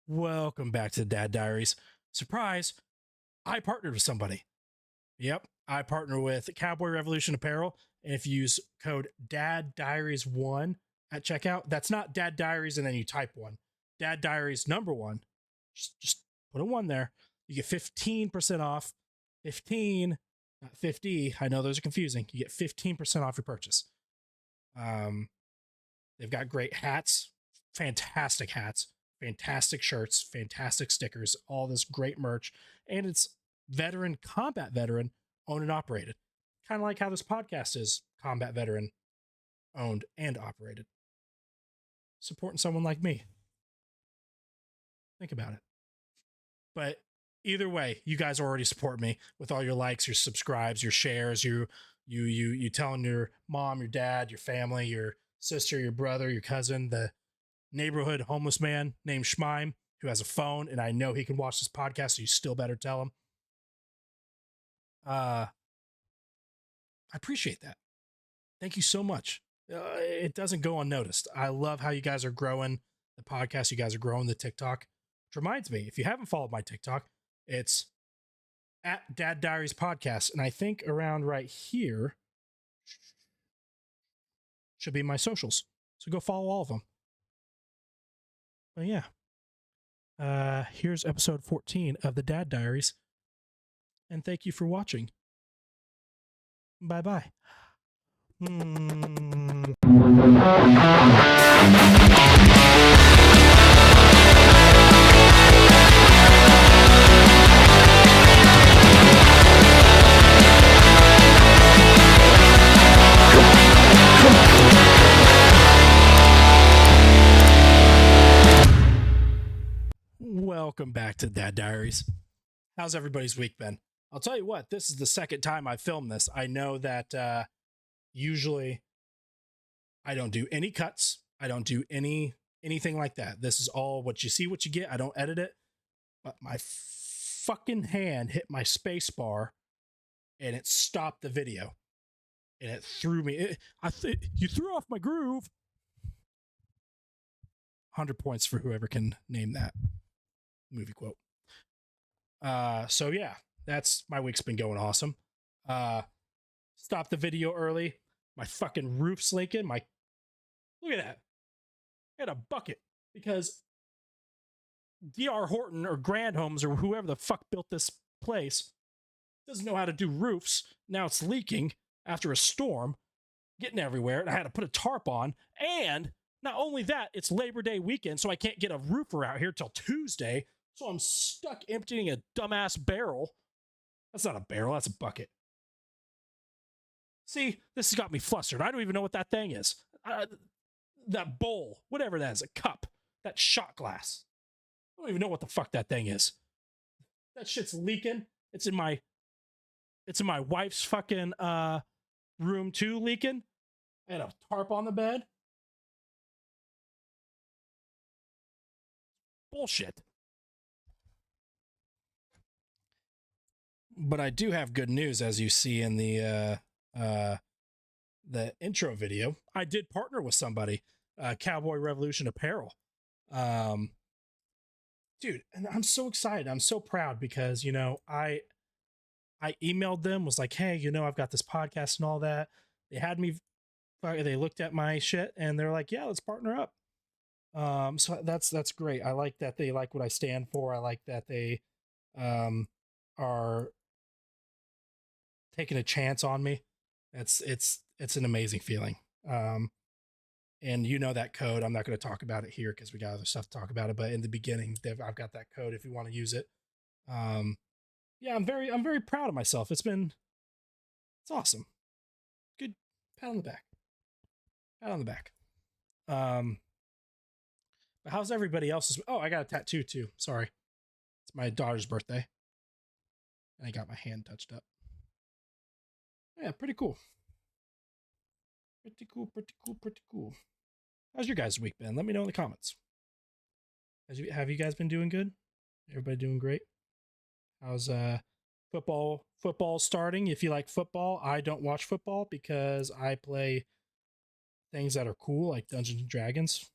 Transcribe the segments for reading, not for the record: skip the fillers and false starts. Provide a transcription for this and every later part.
Welcome back to the Dad Diaries. Surprise, I partnered with somebody. Yep, I partner with Cowboy Revolution Apparel. And if you use code Dad Diaries 1 at checkout, that's not Dad Diaries and then you type 1. Dad Diaries number 1. Just put a 1 there. You get 15% off. 15, not 50. I know those are confusing. You get 15% off your purchase. They've got great hats, fantastic hats, fantastic shirts, fantastic stickers, all this great merch. And it's combat veteran owned and operated. Kind of like how this podcast is combat veteran owned and operated. Supporting someone like me. Think about it. But either way, you guys already support me with all your likes, your subscribes, your shares, you telling your mom, your dad, your family, your sister, your brother, your cousin, the neighborhood homeless man named Schmeim who has a phone, and I know he can watch this podcast, so you still better tell him. I appreciate that. Thank you so much. It doesn't go unnoticed. I love how you guys are growing the podcast. You guys are growing the TikTok. Which reminds me, if you haven't followed my TikTok, it's at Dad Diaries Podcast. And I think around right here should be my socials. So go follow all of them. But yeah. Here's episode 14 of the Dad Diaries. And thank you for watching. Bye-bye. Welcome back to Dad Diaries. How's everybody's week been? I'll tell you what, this is the second time I filmed this. I know that usually I don't do any cuts. I don't do anything like that. This is all what you see, what you get. I don't edit it. But my fucking hand hit my space bar and it stopped the video. And it threw me. You threw off my groove. 100 points for whoever can name that movie quote. So yeah, that's my week's been going awesome. Stopped the video early. My fucking roof's leaking. Look at that. I had a bucket because D.R. Horton or Grand Homes or whoever the fuck built this place doesn't know how to do roofs. Now it's leaking after a storm, getting everywhere. And I had to put a tarp on. And not only that, it's Labor Day weekend, so I can't get a roofer out here till Tuesday. So I'm stuck emptying a dumbass barrel. That's not a barrel, that's a bucket. See, this has got me flustered. I don't even know what that thing is. That bowl, whatever that is, a cup, that shot glass. I don't even know what the fuck that thing is. That shit's leaking. It's in my wife's fucking room too, leaking. I had a tarp on the bed. Bullshit. But I do have good news, as you see in the intro video. I did partner with somebody, Cowboy Revolution Apparel. Dude, and I'm so excited. I'm so proud because, you know, I emailed them, was like, hey, you know, I've got this podcast and all that. They had me, they looked at my shit and they're like, yeah, let's partner up. So that's great. I like that they like what I stand for. I like that they are taking a chance on me. It's an amazing feeling. And you know that code. I'm not going to talk about it here because we got other stuff to talk about it. But in the beginning, I've got that code if you want to use it. Yeah, I'm very proud of myself. It's awesome. Good pat on the back. Pat on the back. But how's everybody else's? Oh, I got a tattoo too. Sorry. It's my daughter's birthday. And I got my hand touched up. Yeah, pretty cool. Pretty cool. How's your guys' week been? Let me know in the comments. Have you guys been doing good? Everybody doing great? How's football starting? If you like football, I don't watch football because I play things that are cool, like Dungeons and Dragons.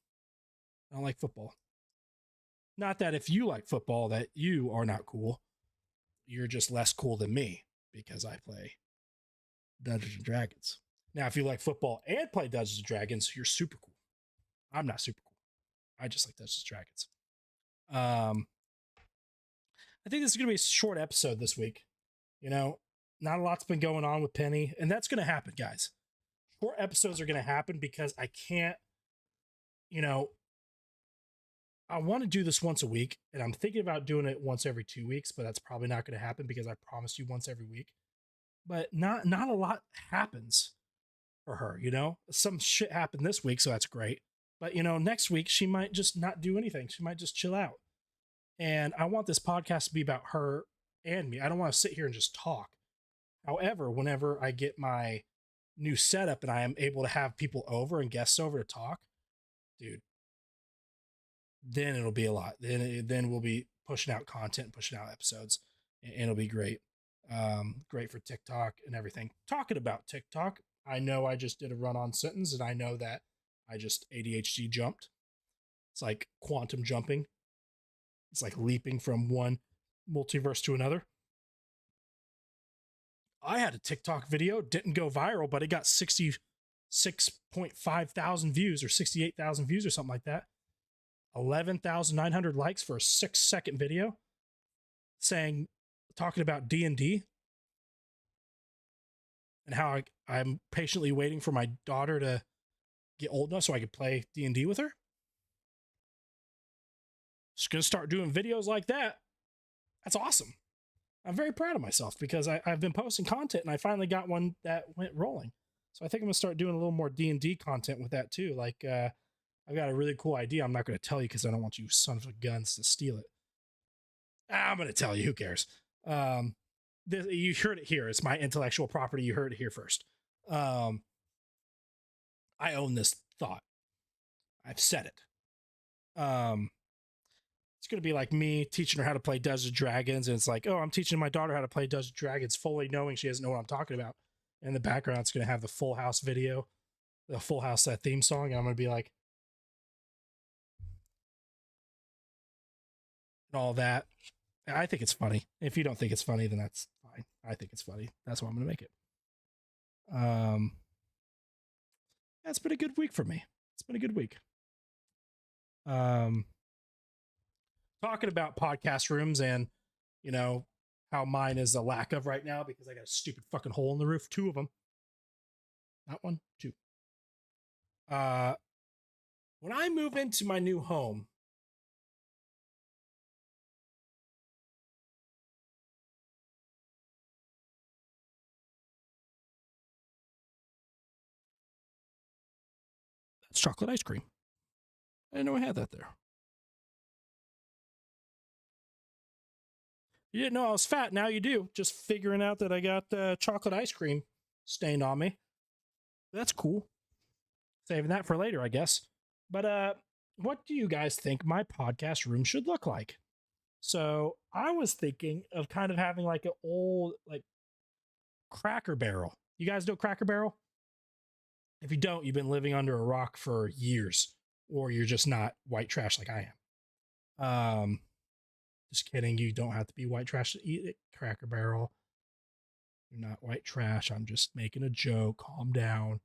I don't like football. Not that if you like football that you are not cool. You're just less cool than me because I play Dungeons and Dragons. Now, if you like football and play Dungeons and Dragons, you're super cool. I'm not super cool. I just like Dungeons and Dragons. I think this is going to be a short episode this week. You know, not a lot's been going on with Penny, and that's going to happen, guys. Short episodes are going to happen because I can't, you know, I want to do this once a week, and I'm thinking about doing it once every 2 weeks, but that's probably not going to happen because I promised you once every week. But not a lot happens for her, you know? Some shit happened this week, so that's great. But, you know, next week she might just not do anything. She might just chill out. And I want this podcast to be about her and me. I don't want to sit here and just talk. However, whenever I get my new setup and I am able to have people over and guests over to talk, dude, then it'll be a lot. Then we'll be pushing out content, pushing out episodes, and it'll be great. Great for TikTok and everything. Talking about TikTok, I know I just did a run-on sentence, and I know that I just ADHD jumped. It's like quantum jumping. It's like leaping from one multiverse to another. I had a TikTok video, didn't go viral, but it got 66.5 thousand views or 68,000 views or something like that. 11,900 likes for a 6-second video talking about D&D and how I'm patiently waiting for my daughter to get old enough so I could play D&D with her. Just gonna start doing videos like that. That's awesome. I'm very proud of myself because I've been posting content and I finally got one that went rolling. So I think I'm gonna start doing a little more D&D content with that too. Like I've got a really cool idea. I'm not gonna tell you because I don't want you son of a guns to steal it. I'm gonna tell you. Who cares? You heard it here. It's my intellectual property. You heard it here first. I own this thought. I've said it. It's going to be like me teaching her how to play Dungeons and Dragons. And it's like, oh, I'm teaching my daughter how to play Dungeons and Dragons, fully knowing she doesn't know what I'm talking about. In the background, it's going to have the Full House video, the Full House theme song. And I'm going to be like, and all that. I think it's funny. If you don't think it's funny, then that's fine. I think it's funny. That's why I'm going to make it. That's been a good week for me. It's been a good week. Talking about podcast rooms and, you know, how mine is a lack of right now because I got a stupid fucking hole in the roof. 2 of them. Not 1, 2. When I move into my new home, that's chocolate ice cream. I didn't know I had that there. You didn't know I was fat. Now you do. Just figuring out that I got chocolate ice cream stained on me. That's cool. Saving that for later, I guess. But what do you guys think my podcast room should look like? So I was thinking of kind of having like an old like Cracker Barrel. You guys know Cracker Barrel? If you don't, you've been living under a rock for years, or you're just not white trash like I am. Just kidding. You don't have to be white trash to eat it. Cracker Barrel. You're not white trash. I'm just making a joke. Calm down.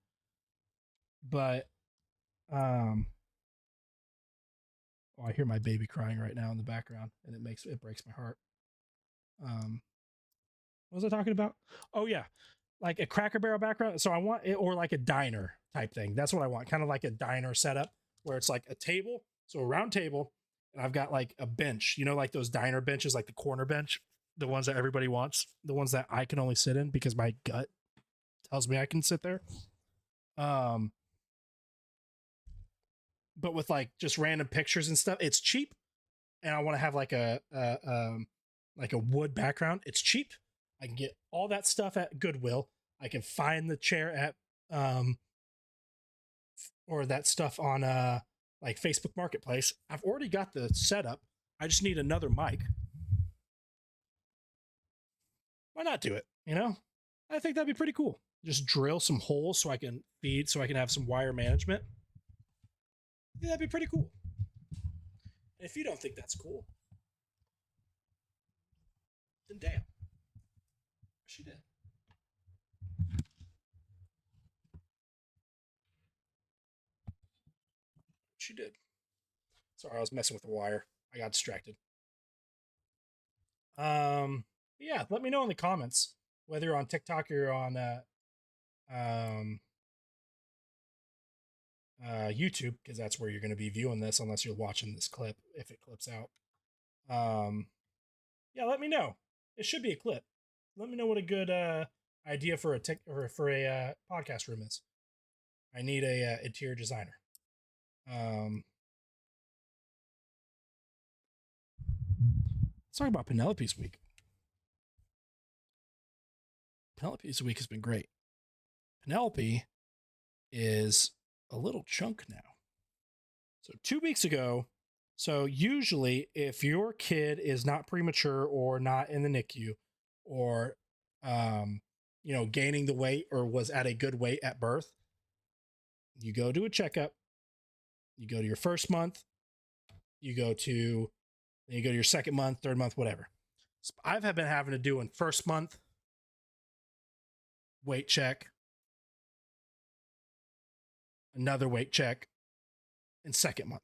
But, oh, I hear my baby crying right now in the background, and it breaks my heart. What was I talking about? Oh yeah, like a Cracker Barrel background. So I want it, or like a diner type thing. That's what I want. Kind of like a diner setup where it's like a table, so a round table, and I've got like a bench. You know, like those diner benches, like the corner bench, the ones that everybody wants, the ones that I can only sit in because my gut tells me I can sit there. But with like just random pictures and stuff, it's cheap, and I want to have like a wood background. It's cheap. I can get all that stuff at Goodwill. I can find the chair at or that stuff on like Facebook Marketplace. I've already got the setup. I just need another mic. Why not do it? You know, I think that'd be pretty cool. Just drill some holes so I can have some wire management. I think that'd be pretty cool. If you don't think that's cool, then damn. She did. She did. Sorry, I was messing with the wire. I got distracted. Yeah, let me know in the comments whether you're on TikTok or you're on um, YouTube, because that's where you're going to be viewing this, unless you're watching this clip if it clips out. Yeah, let me know. It should be a clip. Let me know what a good idea for a podcast room is. I need a interior designer. Let's talk about Penelope's week. Penelope's week has been great. Penelope is a little chunk now. So 2 weeks ago, so usually if your kid is not premature or not in the NICU or gaining the weight or was at a good weight at birth, you go to a checkup, you go to your first month, you go to your second month, third month, whatever. So I've been having to do in first month weight check, another weight check in second month.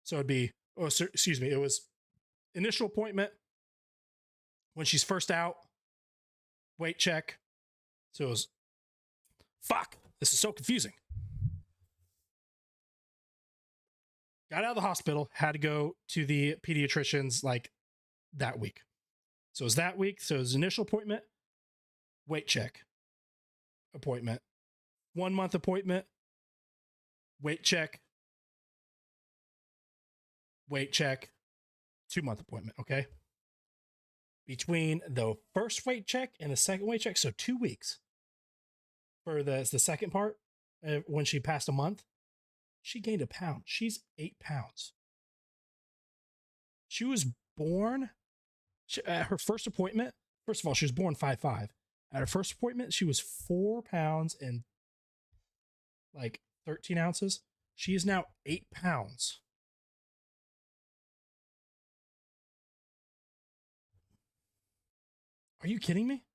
So it'd be, it was initial appointment when she's first out, weight check. So it was, fuck, this is so confusing. Got out of the hospital, had to go to the pediatrician's like that week. So it was that week. So it was initial appointment, weight check, appointment, 1 month appointment, weight check, 2 month appointment. Okay. Between the first weight check and the second weight check, so 2 weeks for the second part, when she passed a month, she gained a pound. She's 8 pounds. She was born at her first appointment. First of all, she was born 5'5". At her first appointment, she was 4 pounds and like 13 ounces. She is now 8 pounds. Are you kidding me?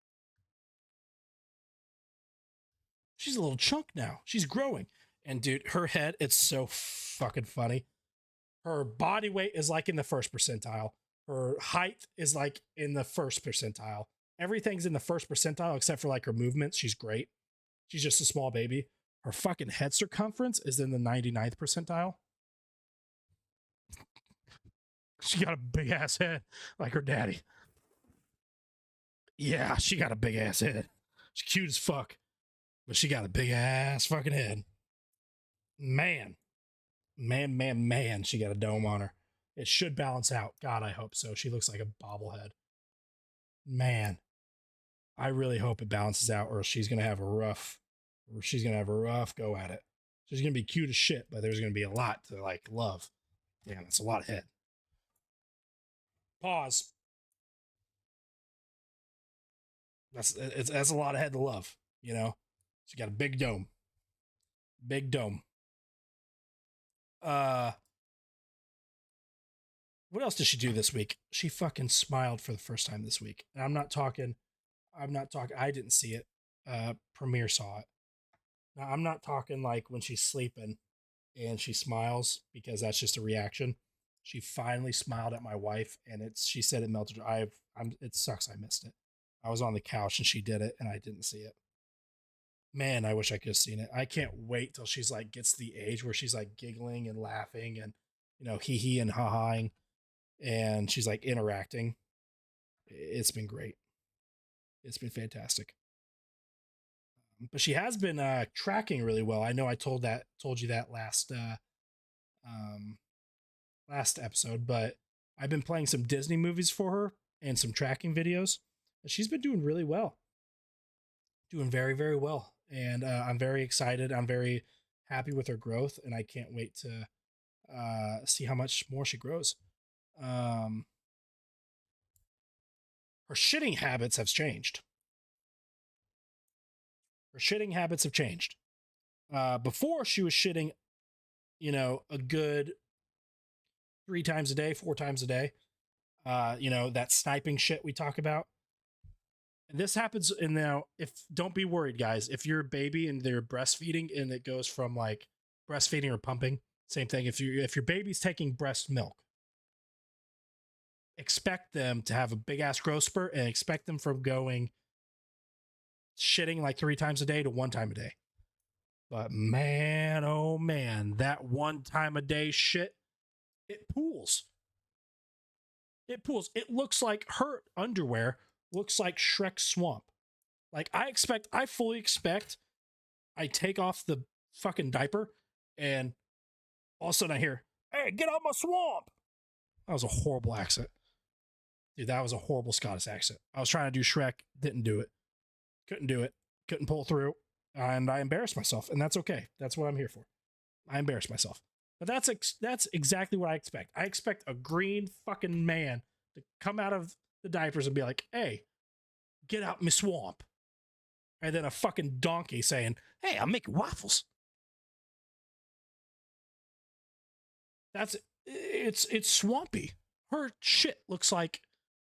She's a little chunk now. She's growing. And dude, her head, it's so fucking funny. Her body weight is like in the first percentile. Her height is like in the first percentile. Everything's in the first percentile except for like her movements. She's great. She's just a small baby. Her fucking head circumference is in the 99th percentile. She got a big ass head like her daddy. Yeah, she got a big ass head. She's cute as fuck, but she got a big ass fucking head. Man, she got a dome on her. It should balance out. God, I hope so. She looks like a bobblehead. Man, I really hope it balances out, or she's gonna have a rough go at it. She's gonna be cute as shit, but there's gonna be a lot to like love. Damn, that's a lot of head. Pause. That's a lot of head to love, you know. She got a big dome. Big dome. What else did she do this week? She fucking smiled for the first time this week. And I'm not talking, I didn't see it. Premiere saw it. Now, I'm not talking like when she's sleeping and she smiles, because that's just a reaction. She finally smiled at my wife, and she said it melted her. It sucks I missed it. I was on the couch and she did it and I didn't see it. Man, I wish I could have seen it. I can't wait till she's like gets to the age where she's like giggling and laughing and, hee hee and ha haing, and she's like interacting. It's been great. It's been fantastic. But she has been tracking really well. I know I told you that last episode, but I've been playing some Disney movies for her and some tracking videos. And she's been doing really well. Doing very, very well. And I'm very excited. I'm very happy with her growth, and I can't wait to see how much more she grows. Her shitting habits have changed. Before, she was shitting, a good 3 times a day, 4 times a day. That sniping shit we talk about. And this happens, and now, if don't be worried, guys. If you're a baby and they're breastfeeding, and it goes from like breastfeeding or pumping, same thing. If your baby's taking breast milk, expect them to have a big ass growth spurt, and expect them from going shitting like 3 times a day to 1 time a day. But man, oh man, that 1 time a day shit, it pools. It pools. It looks like her underwear looks like SHREK swamp. Like I fully expect I take off the fucking diaper, and all of a sudden I hear, "Hey, get out my swamp." That was a horrible accent. Dude, that was a horrible Scottish accent. I was trying to do SHREK, didn't do it. Couldn't do it. Couldn't pull through. And I embarrassed myself, and that's okay. That's what I'm here for. I embarrassed myself. But that's exactly what I expect. I expect a green fucking man to come out of the diapers and be like, "Hey, get out my swamp." And then a fucking donkey saying, "Hey, I'm making waffles." It's swampy. Her shit looks like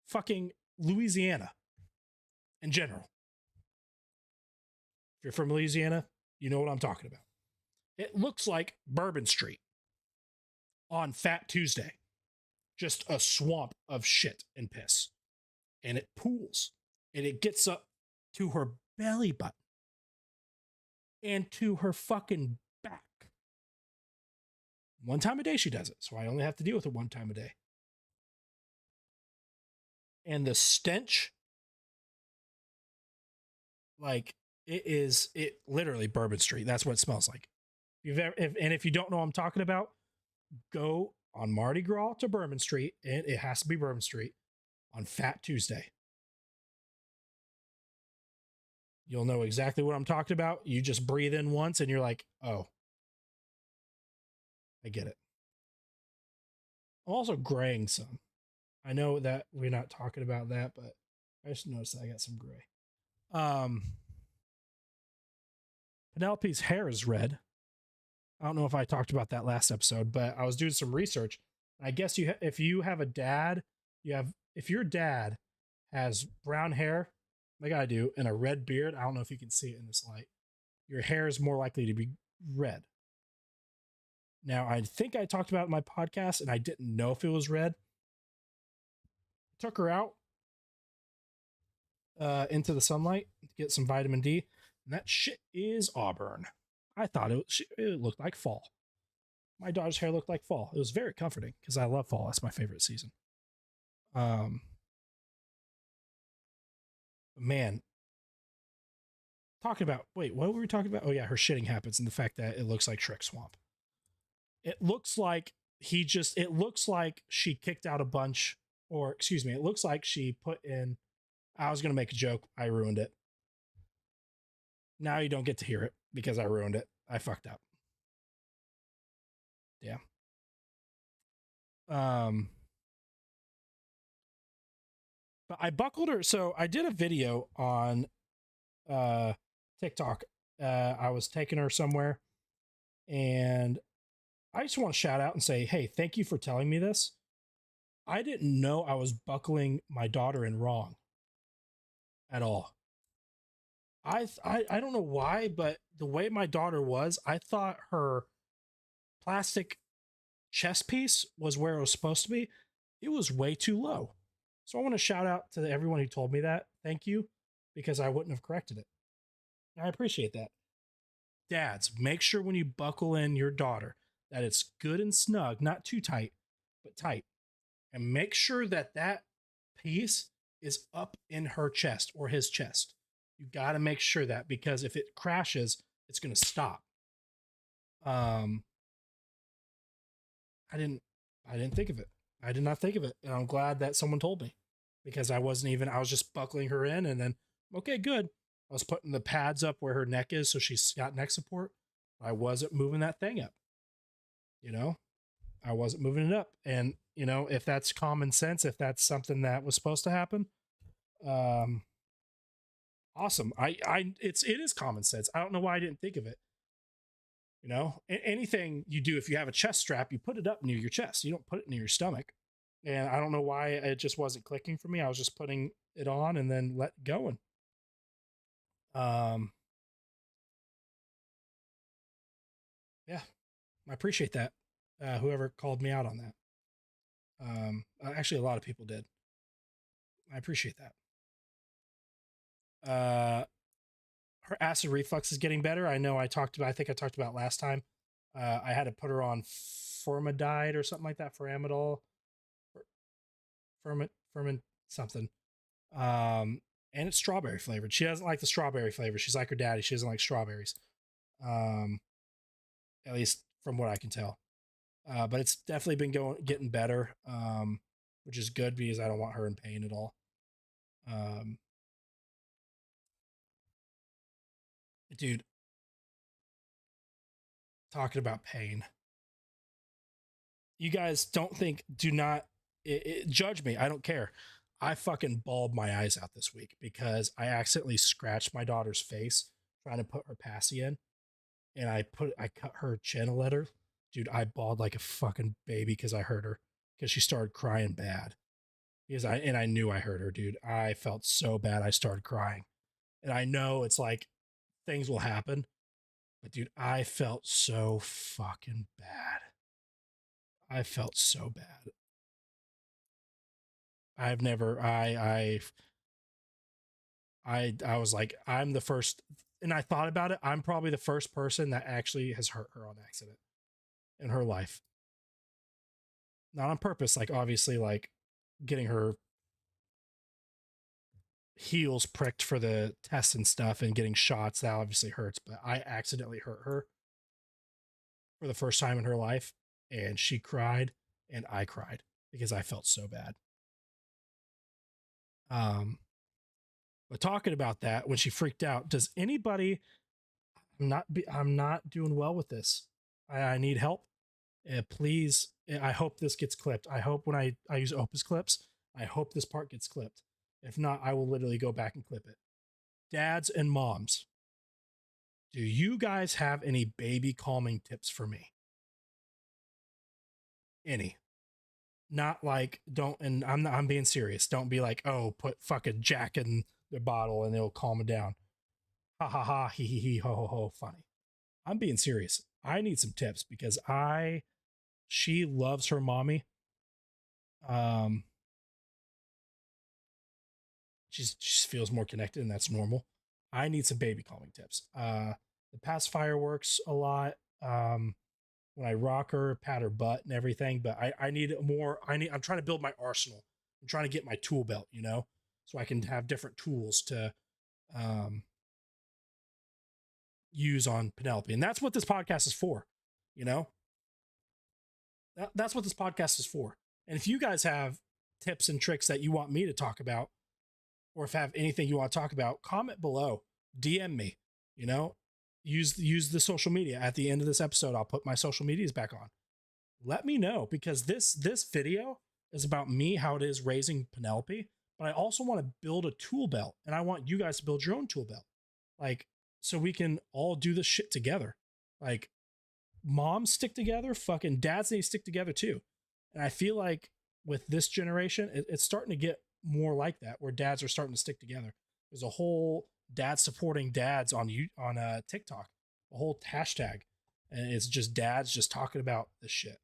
fucking Louisiana in general. If you're from Louisiana, you know what I'm talking about. It looks like Bourbon Street on Fat Tuesday. Just a swamp of shit and piss. And it pools. And it gets up to her belly button. And to her fucking back. 1 time a day she does it. So I only have to deal with it 1 time a day. And the stench, like, it literally Bourbon Street. That's what it smells like. If you don't know what I'm talking about, go on Mardi Gras to Bourbon Street, and it has to be Bourbon Street on Fat Tuesday. You'll know exactly what I'm talking about. You just breathe in once and you're like, "Oh, I get it." I'm also graying some. I know that we're not talking about that, but I just noticed that I got some gray. Penelope's hair is red. I don't know if I talked about that last episode, but I was doing some research. I guess if you have a dad, if your dad has brown hair, like I do, and a red beard, I don't know if you can see it in this light, your hair is more likely to be red. Now, I think I talked about it in my podcast, and I didn't know if it was red. Took her out into the sunlight to get some vitamin D, and that shit is auburn. I thought it looked like fall. My daughter's hair looked like fall. It was very comforting because I love fall. That's my favorite season. Man, talking about, wait, what were we talking about? Oh yeah, her shitting habits and the fact that it looks like SHREK swamp. It looks like it looks like she kicked out a bunch, or excuse me, it looks like she put in, I was going to make a joke. I ruined it. Now you don't get to hear it because I ruined it. I fucked up. Yeah. But I buckled her. So I did a video on TikTok. I was taking her somewhere, and I just want to shout out and say, hey, thank you for telling me this. I didn't know I was buckling my daughter in wrong at all. I don't know why, but the way my daughter was, I thought her plastic chest piece was where it was supposed to be. It was way too low. So I want to shout out to everyone who told me that. Thank you, because I wouldn't have corrected it. I appreciate that. Dads, make sure when you buckle in your daughter that it's good and snug, not too tight, but tight. And make sure that that piece is up in her chest or his chest. You got to make sure that, because if it crashes, it's going to stop. I didn't think of it. I did not think of it. And I'm glad that someone told me, because I was just buckling her in, and then, okay, good. I was putting the pads up where her neck is, so she's got neck support. I wasn't moving that thing up. I wasn't moving it up. And, if that's common sense, if that's something that was supposed to happen, awesome. It is common sense. I don't know why I didn't think of it. You know, anything you do, if you have a chest strap, you put it up near your chest. You don't put it near your stomach. And I don't know why it just wasn't clicking for me. I was just putting it on and then let going. Yeah, I appreciate that. Whoever called me out on that. Actually, a lot of people did. I appreciate that. Her acid reflux is getting better. I know I talked about, I think I talked about last time. I had to put her on formidide or something like that, Foramadol, ferment something. And it's strawberry flavored. She doesn't like the strawberry flavor. She's like her daddy. She doesn't like strawberries. Um, at least from what I can tell. But it's definitely been getting better, which is good because I don't want her in pain at all. Um, Dude, talking about pain. You guys don't think, do not judge me. I don't care. I fucking bawled my eyes out this week because I accidentally scratched my daughter's face trying to put her passy in, and I cut her chin a letter. Dude, I bawled like a fucking baby because I hurt her because she started crying bad. Because I knew I hurt her, dude. I felt so bad. I started crying, and I know it's like things will happen, but dude, I felt so fucking bad. I felt so bad. I've never I was like, I'm the first, and I thought about it. I'm probably the first person that actually has hurt her on accident in her life. Not on purpose, like obviously like getting her heels pricked for the tests and stuff and getting shots, that obviously hurts, but I accidentally hurt her for the first time in her life, and she cried and I cried because I felt so bad. Um but talking about that, when she freaked out, does anybody, I'm not doing well with this. I need help. Please, I hope this gets clipped. I hope when I use Opus clips, I hope this part gets clipped. If not, I will literally go back and clip it. Dads and moms, do you guys have any baby calming tips for me? Any? Not like, don't, and I'm being serious. Don't be like, oh, put fucking Jack in the bottle and it'll calm it down. Ha ha ha, he ho ho ho, funny. I'm being serious. I need some tips because she loves her mommy. Um, she feels more connected, and that's normal. I need some baby calming tips. The pacifier works a lot. When I rock her, pat her butt and everything, but I need more. I'm trying to build my arsenal. I'm trying to get my tool belt, you know, so I can have different tools to um, use on Penelope, and that's what this podcast is for. You know, that's what this podcast is for. And if you guys have tips and tricks that you want me to talk about, or if have anything you want to talk about, comment below, DM me, you know, use the social media. At the end of this episode, I'll put my social medias back on. Let me know, because this video is about me, how it is raising Penelope, but I also want to build a tool belt, and I want you guys to build your own tool belt. Like, so we can all do this shit together. Like, moms stick together, fucking dads need to stick together too. And I feel like with this generation, it's starting to get more like that, where dads are starting to stick together. There's a whole dad supporting dads on TikTok, a whole hashtag, and it's just dads just talking about this shit,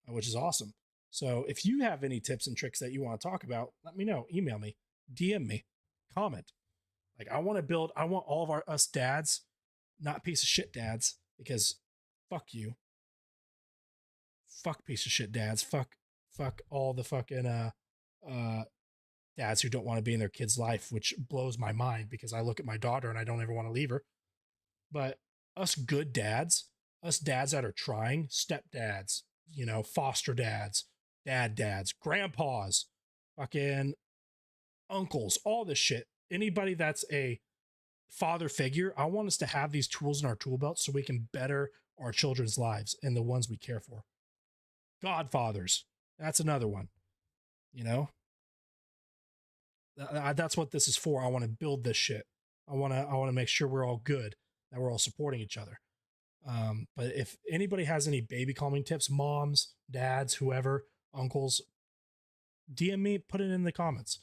which is awesome. So if you have any tips and tricks that you want to talk about, let me know. Email me, DM me, comment. Like, I want all of us dads, not piece of shit dads, because fuck you, fuck piece of shit dads, fuck all the fucking uh dads who don't want to be in their kid's life, which blows my mind because I look at my daughter and I don't ever want to leave her. But us good dads, us dads that are trying, stepdads, you know, foster dads, dads, grandpas, fucking uncles, all this shit. Anybody that's a father figure, I want us to have these tools in our tool belt so we can better our children's lives and the ones we care for. Godfathers, that's another one. You know, that's what this is for. I want to build this shit. I want to make sure we're all good, that we're all supporting each other. But if anybody has any baby calming tips, moms, dads, whoever, uncles, DM me, put it in the comments.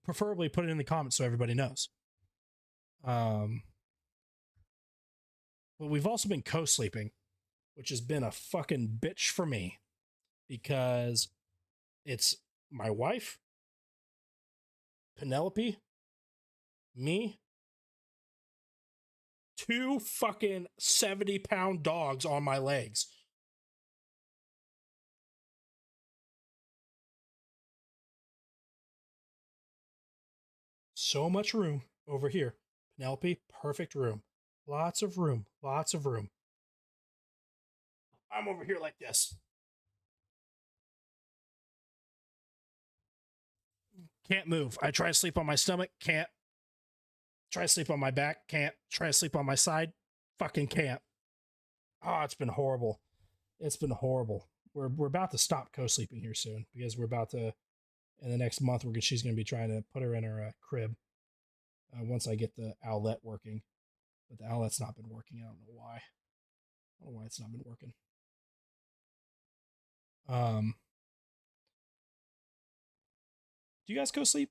Preferably put it in the comments so everybody knows. But we've also been co-sleeping, which has been a fucking bitch for me because it's my wife, Penelope, me, two fucking 70-pound dogs on my legs. So much room over here. Penelope, perfect room. Lots of room. Lots of room. I'm over here like this. Can't move. I try to sleep on my stomach. Can't. Try to sleep on my back. Can't. Try to sleep on my side. Fucking can't. Oh, it's been horrible. It's been horrible. We're about to stop co-sleeping here soon because we're about to in the next month she's going to be trying to put her in her crib once I get the outlet working. But the outlet's not been working. I don't know why. I don't know why it's not been working. Do you guys go sleep?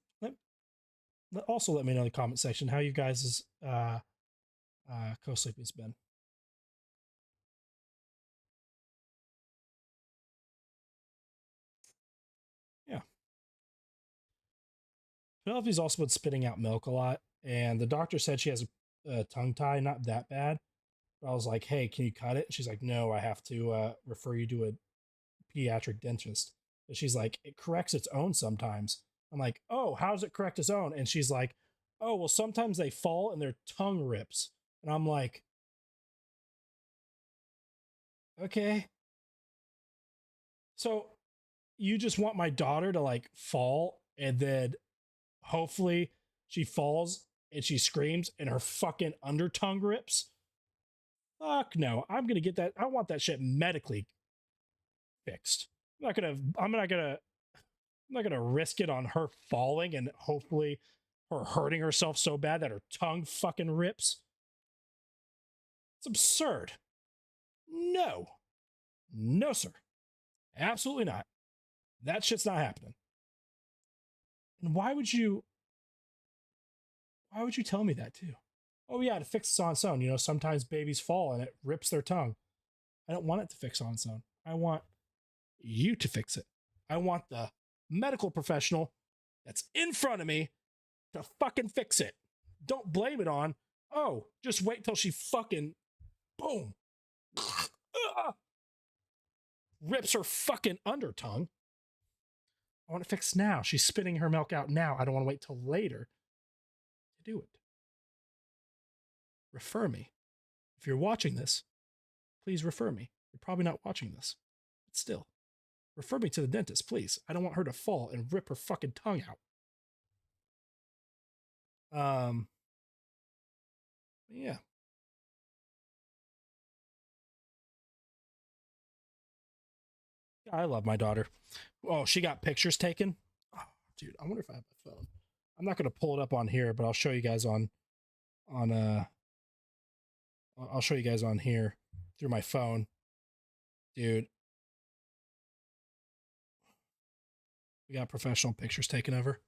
Also, let me know in the comment section how you guys' co-sleeping's been. Yeah. Penelope's also been spitting out milk a lot, and the doctor said she has a tongue tie, not that bad. But I was like, hey, can you cut it? And she's like, no, I have to refer you to a pediatric dentist. But she's like, it corrects its own sometimes. I'm like, oh, how does it correct its own? And she's like, oh, well, sometimes they fall and their tongue rips. And I'm like, okay. So you just want my daughter to like fall and then hopefully she falls and she screams and her fucking under tongue rips? Fuck no. I'm gonna get that. I want that shit medically fixed. I'm not gonna risk it on her falling and hopefully her hurting herself so bad that her tongue fucking rips. It's absurd. No. No, sir. Absolutely not. That shit's not happening. And why would you tell me that too? Oh yeah, to fix this on its own. You know, sometimes babies fall and it rips their tongue. I don't want it to fix on its own. I want you to fix it. I want the medical professional that's in front of me to fucking fix it. Don't blame it on, oh, just wait till she fucking boom. Rips her fucking under tongue. I want it fixed now. She's spitting her milk out now. I don't want to wait till later to do it. Refer me. If you're watching this, please refer me. You're probably not watching this, but still, refer me to the dentist, please. I don't want her to fall and rip her fucking tongue out. Yeah. I love my daughter. Oh, she got pictures taken. Oh, dude, I wonder if I have my phone. I'm not gonna pull it up on here, but I'll show you guys on I'll show you guys on here through my phone. Dude. We got professional pictures taken of her.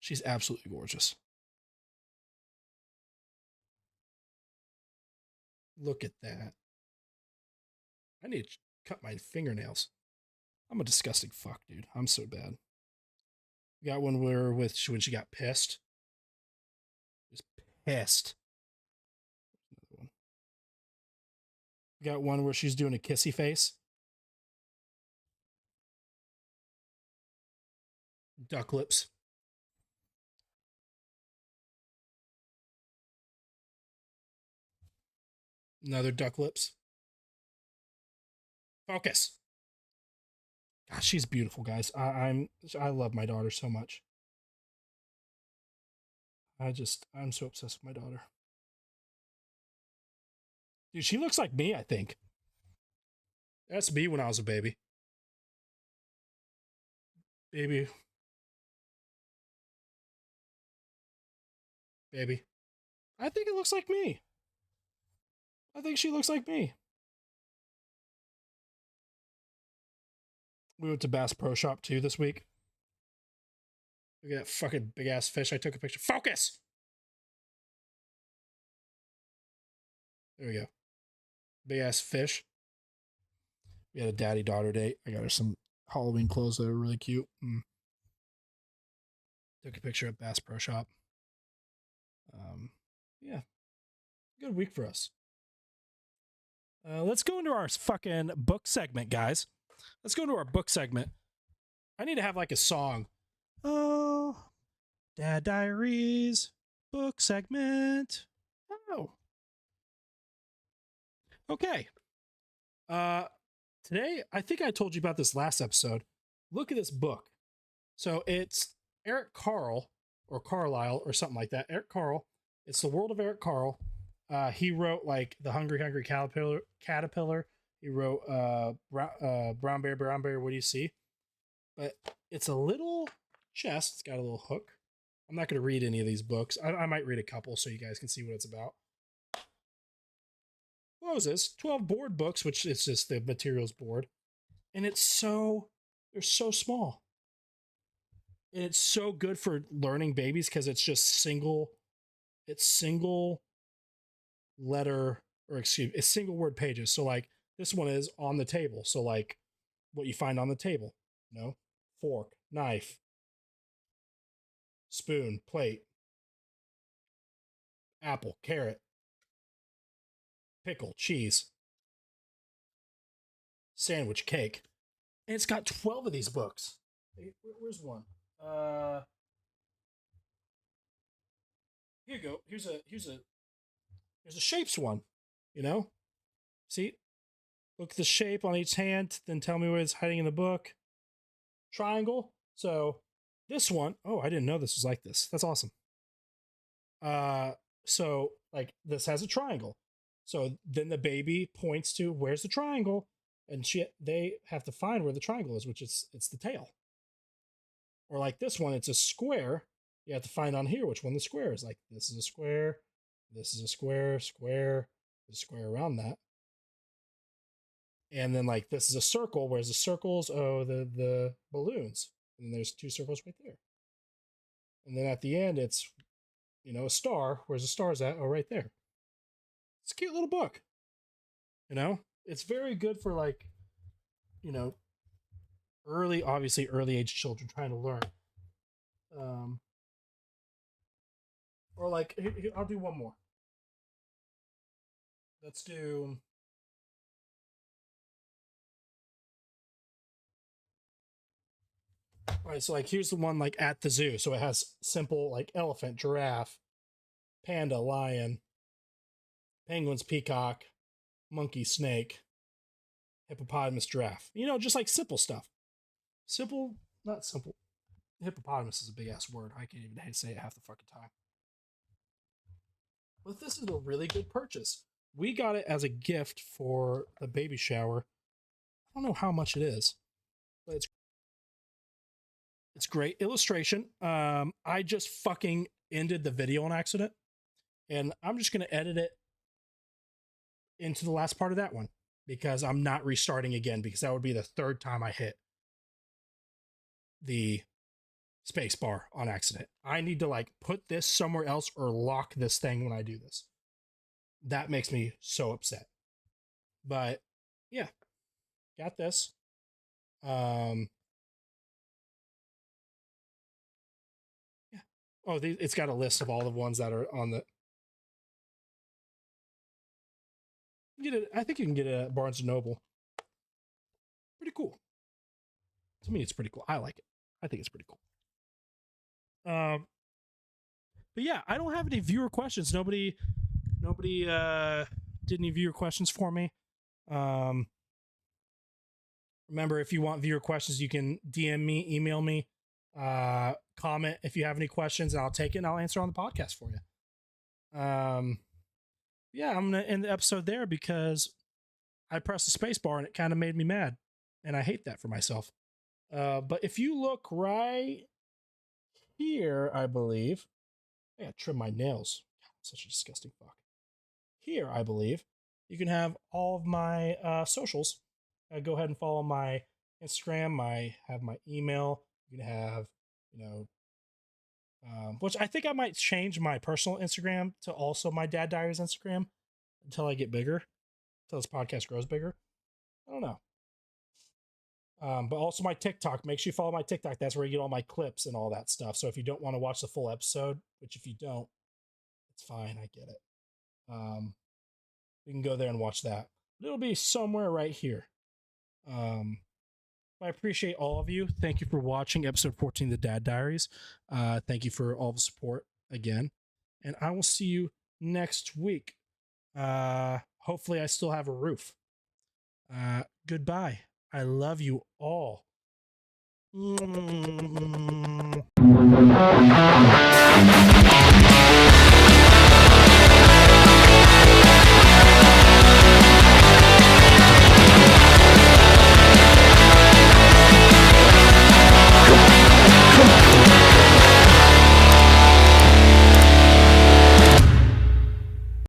She's absolutely gorgeous. Look at that. I need to cut my fingernails. I'm a disgusting fuck, dude. I'm so bad. We got one where when she got pissed. Just pissed. Another one. We got one where she's doing a kissy face. Duck lips. Another duck lips. Focus. God, she's beautiful, guys. I love my daughter so much. I'm so obsessed with my daughter. Dude, she looks like me, I think. That's me when I was a baby. Baby. baby. I think it looks like me. I think she looks like me. We went to Bass Pro Shop too this week. Look at that fucking big ass fish. I took a picture. Focus! There we go. Big ass fish. We had a daddy daughter date. I got her some Halloween clothes that are really cute. Took a picture at Bass Pro Shop. Yeah, good week for us. Let's go into our fucking book segment, guys. Let's go into our book segment. I need to have like a song. Oh, Dad Diaries book segment. Oh, okay. Today, I think I told you about this last episode. Look at this book. So it's Eric Carle or Carlisle or something like that. Eric Carle. It's the world of Eric Carle. He wrote like The Hungry Hungry Caterpillar. He wrote Brown Bear, What Do You See? But it's a little chest. It's got a little hook. I'm not going to read any of these books. I might read a couple so you guys can see what it's about. What was this? 12 board books, which is just the materials board. And they're so small. And it's so good for learning babies because it's just single letter, or excuse me, it's single word pages. So like this one is on the table. So like what you find on the table, fork, knife, spoon, plate, apple, carrot, pickle, cheese, sandwich, cake. And it's got 12 of these books. Where's one? Here you go. Here's a shapes one. See, look at the shape on each hand, then tell me what it's hiding in the book. Triangle. So this one, oh, I didn't know this was like this. That's awesome. So like this has a triangle. So then the baby points to where's the triangle, and they have to find where the triangle is, which it's the tail. Or like this one, it's a square. You have to find on here which one the square is. Like this is a square, this is a square, there's a square around that. And then like this is a circle, whereas the circles, the balloons. And then there's 2 circles right there. And then at the end, it's, a star. Where's the stars at? Oh, right there. It's a cute little book. It's very good for like, early age children trying to learn. Or like, I'll do one more. Let's do. All right, so like here's the one like at the zoo. So it has simple like elephant, giraffe, panda, lion, penguins, peacock, monkey, snake, hippopotamus, giraffe. Just like simple stuff. Simple, not simple. Hippopotamus is a big ass word. I can't even say it half the fucking time. But this is a really good purchase. We got it as a gift for the baby shower. I don't know how much it is, but it's great illustration. I just fucking ended the video on accident, and I'm just gonna edit it into the last part of that one because I'm not restarting again, because that would be the 3rd time I hit the space bar on accident. I need to like put this somewhere else or lock this thing when I do this. That makes me so upset. But yeah, got this. Yeah. Oh, it's got a list of all the ones that are on the. Get it. I think you can get it at Barnes and Noble. Pretty cool. To me, it's pretty cool. I like it. I think it's pretty cool. But yeah, I don't have any viewer questions. Nobody did any viewer questions for me. Remember, if you want viewer questions, you can DM me, email me, comment if you have any questions, and I'll take it and I'll answer on the podcast for you. Yeah, I'm gonna end the episode there because I pressed the space bar and it kind of made me mad, and I hate that for myself. But if you look right here, I believe I gotta trim my nails. God, I'm such a disgusting fuck. Here, I believe, you can have all of my socials. Go ahead and follow my Instagram. I have my email. You can have, you know, which I think I might change my personal Instagram to also my Dad Diaries Instagram until I get bigger, until this podcast grows bigger. I don't know. But also my TikTok. Make sure you follow my TikTok. That's where you get all my clips and all that stuff. So if you don't want to watch the full episode, which if you don't, it's fine. I get it. You can go there and watch that. But it'll be somewhere right here. I appreciate all of you. Thank you for watching episode 14 of the Dad Diaries. Thank you for all the support again. And I will see you next week. Hopefully I still have a roof. Goodbye. I love you all.